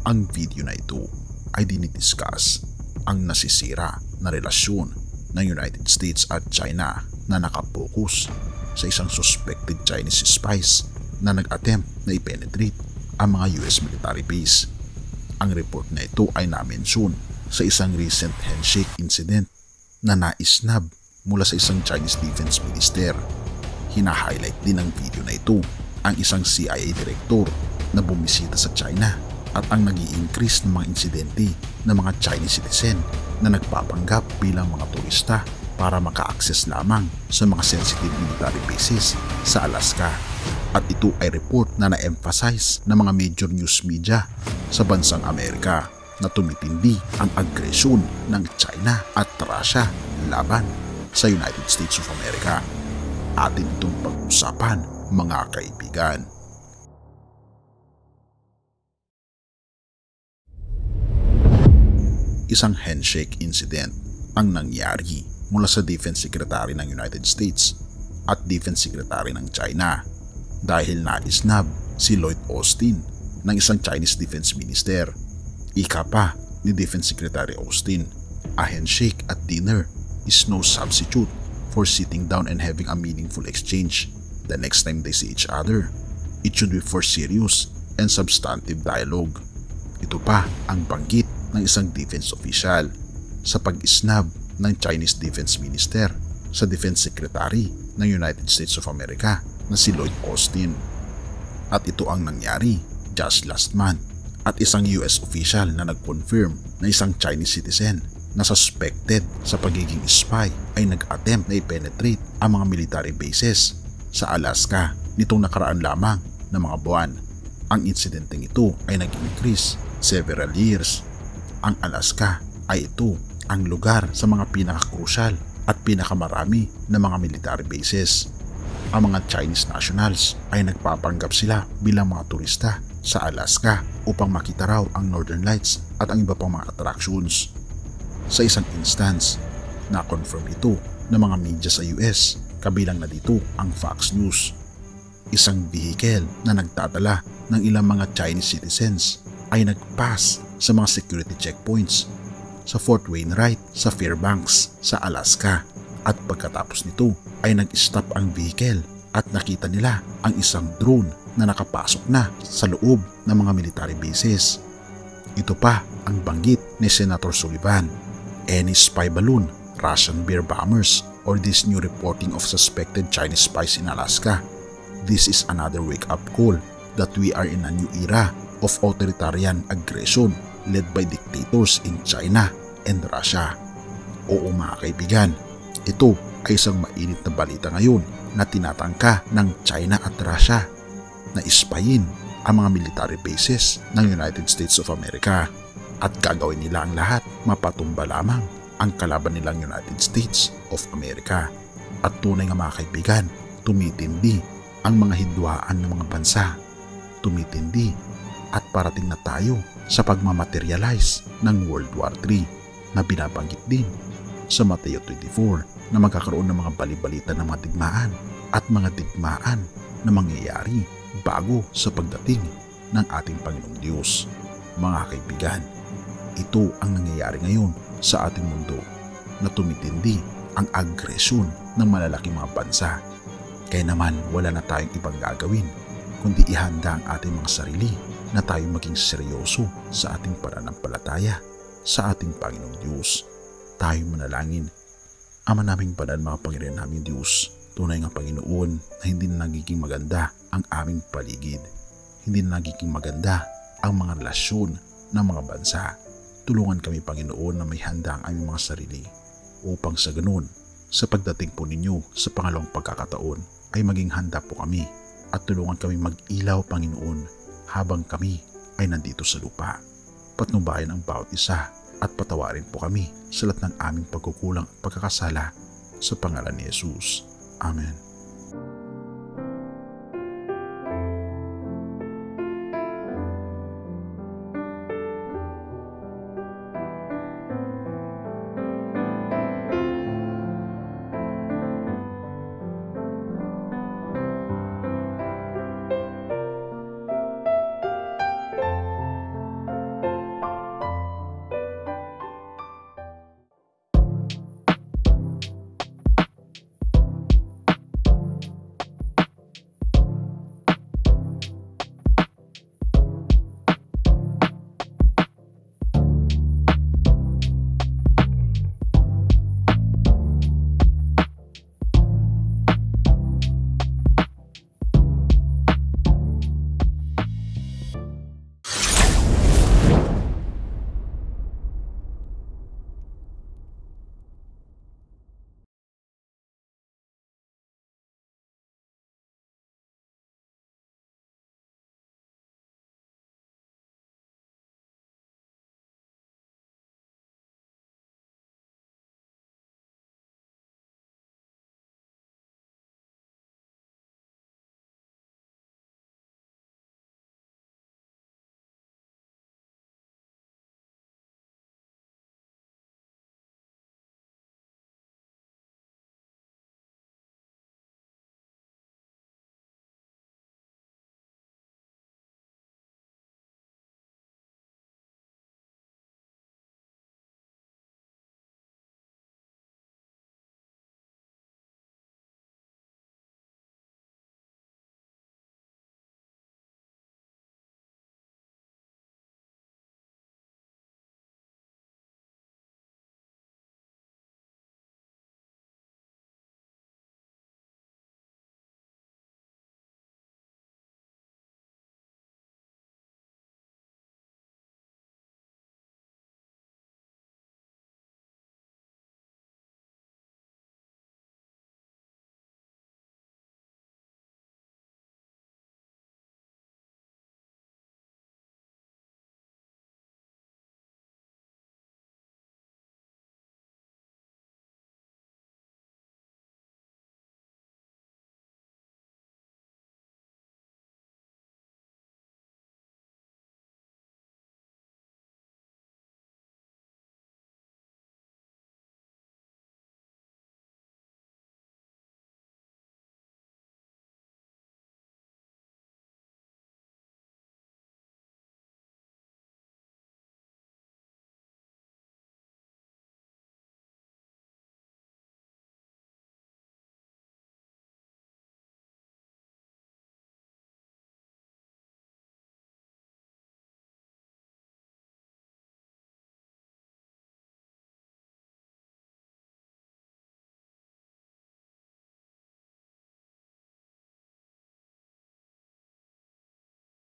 Ang video na ito ay dinidiscuss ang nasisira na relasyon ng United States at China na nakapokus sa isang suspected Chinese spies na nag-attempt na i-penetrate ang mga US military base. Ang report na ito ay na-mention sa isang recent handshake incident na naisnab mula sa isang Chinese Defense Minister. Hina-highlight din ng video na ito ang isang CIA director na bumisita sa China at ang nag-i-increase ng mga insidente ng mga Chinese citizen na nagpapanggap bilang mga turista para maka-access lamang sa mga sensitive military bases sa Alaska. At ito ay report na na-emphasize ng mga major news media sa bansang Amerika na tumitindi ang agresyon ng China at Russia laban sa United States of America. Atin itong pag-usapan, mga kaibigan. Isang handshake incident ang nangyari mula sa Defense Secretary ng United States at Defense Secretary ng China dahil naisnab si Lloyd Austin ng isang Chinese Defense Minister. Ika pa ni Defense Secretary Austin, a handshake at dinner is no substitute for sitting down and having a meaningful exchange the next time they see each other. It should be for serious and substantive dialogue. Ito pa ang banggit ng isang defense official sa pag-isnab ng Chinese Defense Minister sa Defense Secretary ng United States of America na si Lloyd Austin. At ito ang nangyari just last month at isang US official na nag-confirm na isang Chinese citizen na suspected sa pagiging spy ay nag-attempt na i-penetrate ang mga military bases sa Alaska nitong nakaraan lamang na mga buwan. Ang insidenteng ito ay nag-increase several years. Ang Alaska ay ito ang lugar sa mga pinaka-crucial at pinakamarami na mga military bases. Ang mga Chinese nationals ay nagpapanggap sila bilang mga turista sa Alaska upang makita raw ang Northern Lights at ang iba pang mga attractions. Sa isang instance, na-confirm ito ng mga media sa US, kabilang na dito ang Fox News. Isang vehicle na nagtatala ng ilang mga Chinese citizens ay nag-pass sa mga security checkpoints sa Fort Wainwright sa Fairbanks sa Alaska at pagkatapos nito ay nag-stop ang vehicle at nakita nila ang isang drone na nakapasok na sa loob ng mga military bases. Ito pa ang banggit ni Senator Sullivan. Any spy balloon, Russian bear bombers, or this new reporting of suspected Chinese spies in Alaska. This is another wake-up call that we are in a new era of authoritarian aggression led by dictators in China and Russia. Oo mga kaibigan, ito ay isang mainit na balita ngayon na tinatangka ng China at Russia na ispayin ang mga military bases ng United States of America at gagawin nila ang lahat mapatumba lamang ang kalaban nilang United States of America. At tunay nga mga kaibigan, tumitindi ang mga hidwaan ng mga bansa. Tumitindi at parating na tayo sa pagmamaterialize ng World War III na binabanggit din sa Mateo 24 na magkakaroon ng mga balibalita ng mga digmaan at mga digmaan na mangyayari bago sa pagdating ng ating Panginoong Diyos. Mga kaibigan, ito ang nangyayari ngayon sa ating mundo na tumitindi ang agresyon ng malalaking mga bansa. Kaya naman wala na tayong ibang gagawin kundi ihanda ang ating mga sarili na tayo maging seryoso sa ating pananampalataya sa ating Panginoong Diyos. Tayo manalangin. Ama naming banal, mga Panginoon namin Diyos, tunay nga Panginoon na hindi na nagiging maganda ang aming paligid. Hindi na nagiging maganda ang mga relasyon ng mga bansa. Tulungan kami Panginoon na may handa ang aming mga sarili upang sa ganun, sa pagdating po ninyo sa pangalawang pagkakataon ay maging handa po kami at tulungan kami mag-ilaw Panginoon habang kami ay nandito sa lupa. Patnubayan ang bawat isa at patawarin po kami sa lahat ng aming pagkukulang at pagkakasala sa pangalan ni Jesus. Amen.